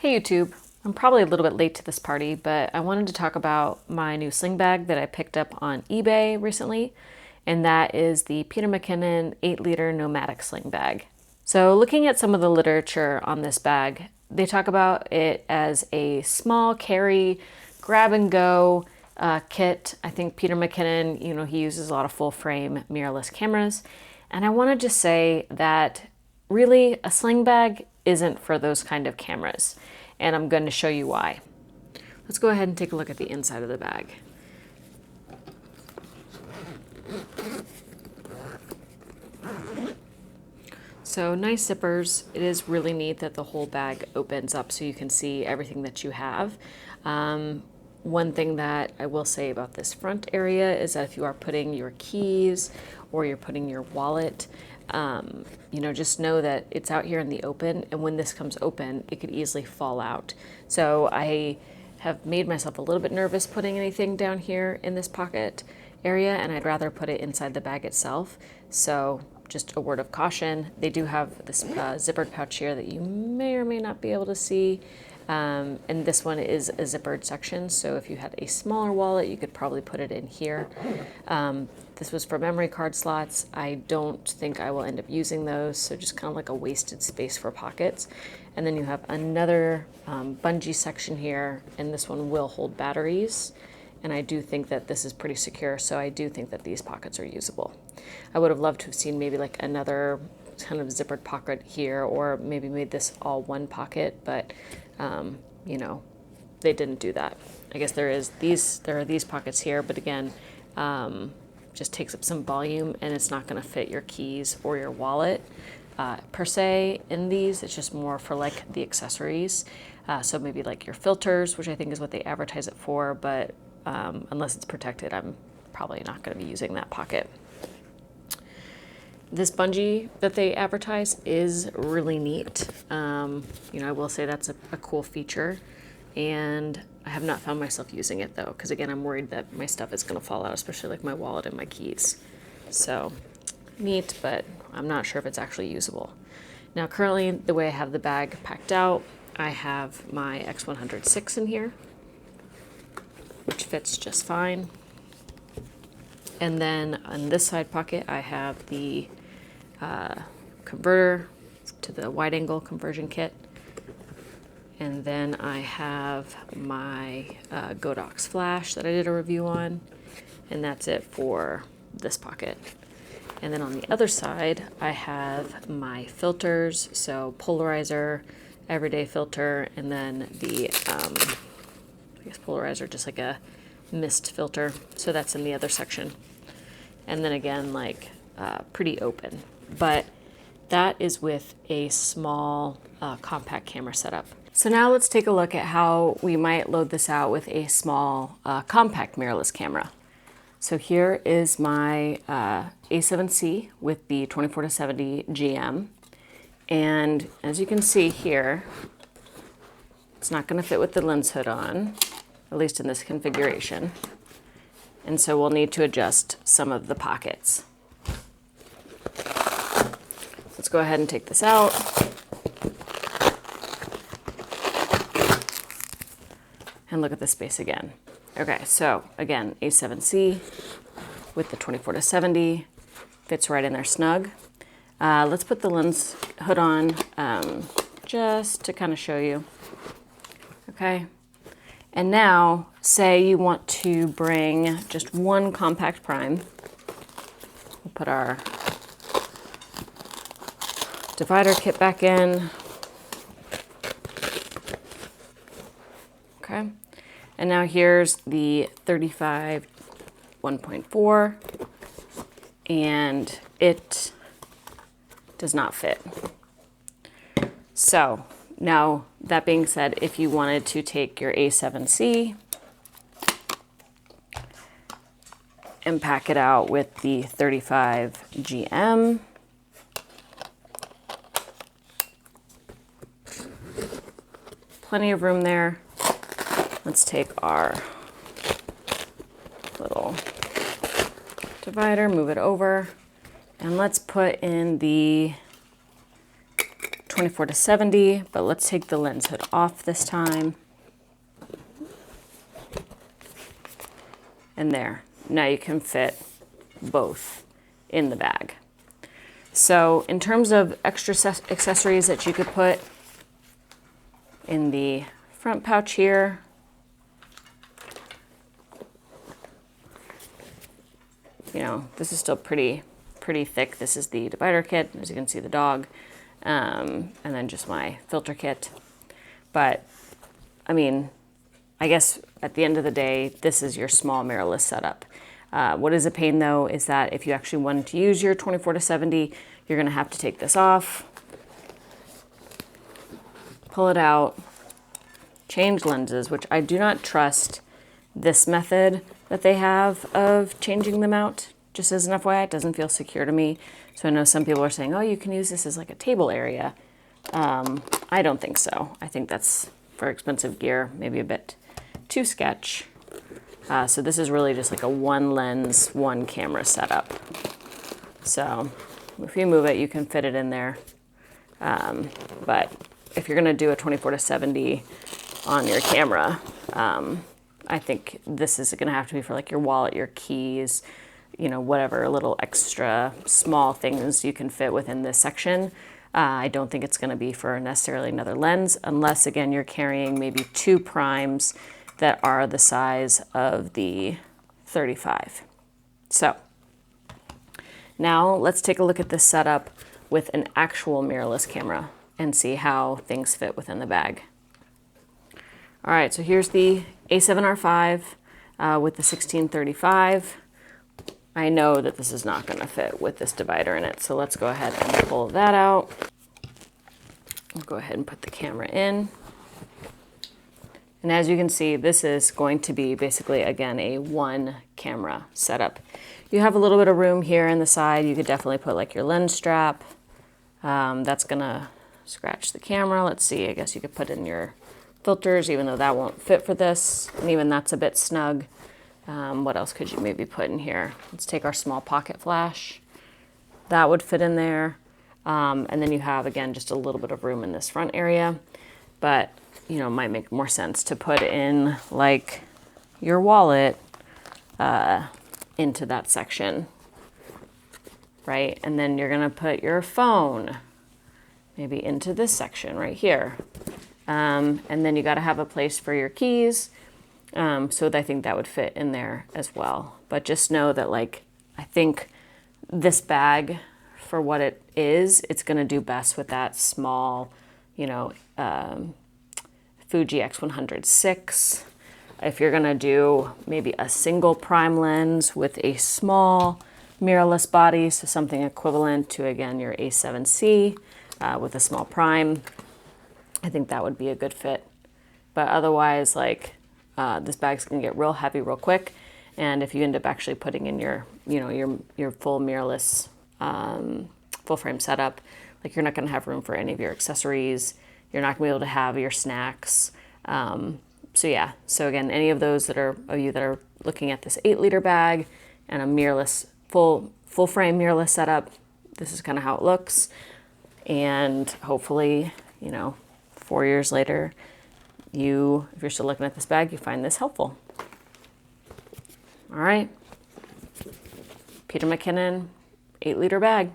Hey YouTube, I'm probably a little bit late to this party, but I wanted to talk about my new sling bag that I picked up on eBay recently, and that is the Peter McKinnon 8-liter Nomatic sling bag. So looking at some of the literature on this bag, they talk about it as a small carry, grab and go kit. I think Peter McKinnon, he uses a lot of full frame mirrorless cameras, and I want to just say that really a sling bag isn't for those kind of cameras, and I'm going to show you why. Let's go ahead and take a look at the inside of the bag. So nice zippers. It is really neat that the whole bag opens up so you can see everything that you have. One thing that I will say about this front area is that if you are putting your keys or you're putting your wallet, just know that it's out here in the open, and when this comes open, it could easily fall out. So I have made myself a little bit nervous putting anything down here in this pocket area, and I'd rather put it inside the bag itself. So just a word of caution. They do have this zippered pouch here that you may or may not be able to see. And this one is a zippered section, so if you had a smaller wallet, you could probably put it in here. This was for memory card slots. I don't think I will end up using those, so just kind of like a wasted space for pockets. And then you have another bungee section here, and this one will hold batteries. And I do think that this is pretty secure, so I do think that these pockets are usable. I would have loved to have seen maybe like another kind of zippered pocket here, or maybe made this all one pocket, but they didn't do that. I guess there are these pockets here, but again, just takes up some volume, and it's not going to fit your keys or your wallet per se in these. It's just more for like the accessories. So maybe like your filters, which I think is what they advertise it for, but unless it's protected, I'm probably not going to be using that pocket. This bungee that they advertise is really neat. I will say that's a cool feature, and I have not found myself using it though, because again, I'm worried that my stuff is going to fall out, especially like my wallet and my keys. So neat, but I'm not sure if it's actually usable. Now currently, the way I have the bag packed out, I have my X100 6 in here, which fits just fine. And then on this side pocket, I have the converter to the wide angle conversion kit. And then I have my Godox flash that I did a review on. And that's it for this pocket. And then on the other side, I have my filters. So polarizer, everyday filter, and then the, polarizer, just like a mist filter. So that's in the other section. And then again, like pretty open. But that is with a small compact camera setup. So now let's take a look at how we might load this out with a small compact mirrorless camera. So here is my A7C with the 24-70 GM. And as you can see here, it's not going to fit with the lens hood on, at least in this configuration. And so we'll need to adjust some of the pockets. Let's go ahead and take this out. And look at the space again. Okay, so again, A7C with the 24-70, fits right in there snug. Let's put the lens hood on just to kind of show you. Okay. And now, say you want to bring just one compact prime. We'll put our divider kit back in. Okay. And now here's the 35 1.4, and it does not fit. So now, that being said, if you wanted to take your A7C and pack it out with the 35 GM, plenty of room there. Let's take our little divider, move it over, and let's put in the 24-70, but let's take the lens hood off this time. And there, now you can fit both in the bag. So in terms of extra accessories that you could put in the front pouch here, you know, this is still pretty thick. This is the divider kit, as you can see, the dog, and then just my filter kit. But I mean, I guess at the end of the day, this is your small mirrorless setup. What is a pain though is that if you actually wanted to use your 24-70, you're gonna have to take this off, pull it out, change lenses, which I do not trust this method that they have of changing them out. Just as an FYI, it doesn't feel secure to me. So I know some people are saying, oh, you can use this as like a table area. I don't think so. I think that's, for expensive gear, maybe a bit too sketch. So this is really just like a one lens, one camera setup. So if you move it, you can fit it in there. But if you're gonna do a 24-70 on your camera, I think this is gonna have to be for like your wallet, your keys, you know, whatever little extra small things you can fit within this section. I don't think it's gonna be for necessarily another lens, unless again, you're carrying maybe 2 primes that are the size of the 35. So now let's take a look at this setup with an actual mirrorless camera and see how things fit within the bag. All right, so here's the A7R5 with the 1635. I know that this is not gonna fit with this divider in it, so let's go ahead and pull that out. I'll go ahead and put the camera in. And as you can see, this is going to be basically, again, a one camera setup. You have a little bit of room here in the side. You could definitely put like your lens strap. That's gonna scratch the camera. Let's see, I guess you could put in your filters, even though that won't fit for this. And even that's a bit snug. What else could you maybe put in here? Let's take our small pocket flash. That would fit in there. And then you have, again, just a little bit of room in this front area. But, you know, it might make more sense to put in like your wallet into that section, right? And then you're gonna put your phone maybe into this section right here. And then you gotta have a place for your keys. So I think that would fit in there as well. But just know that, like, I think this bag, for what it is, it's gonna do best with that small, you know, Fuji X100 6. If you're gonna do maybe a single prime lens with a small mirrorless body, so something equivalent to, again, your A7C with a small prime, I think that would be a good fit. But otherwise, like, this bag's gonna get real heavy real quick. And if you end up actually putting in your, you know, your full mirrorless full frame setup, like, you're not gonna have room for any of your accessories. You're not gonna be able to have your snacks. So yeah, so again, any of those that are, of you that are looking at this 8-liter bag and a mirrorless, full frame mirrorless setup, this is kind of how it looks. And hopefully, you know, 4 years later, if you're still looking at this bag, you find this helpful. All right, Peter McKinnon, 8-liter bag.